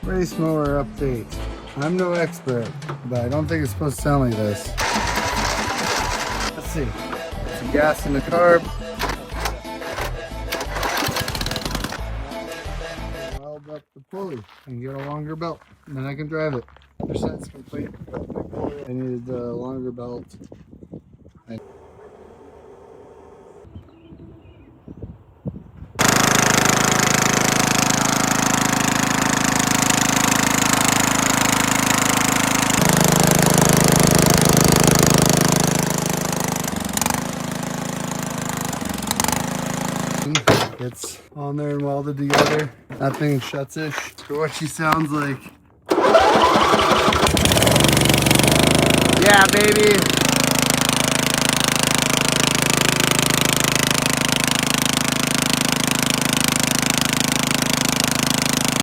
Race mower update. I'm no expert, but I don't think it's supposed to sound like this. Let's see. Some gas in the carb. Weld up the pulley and get a longer belt. And then I can drive it. Percent's complete. I needed the longer belt. It's on there and welded together. That thing shuts-ish for what she sounds like. Yeah, baby.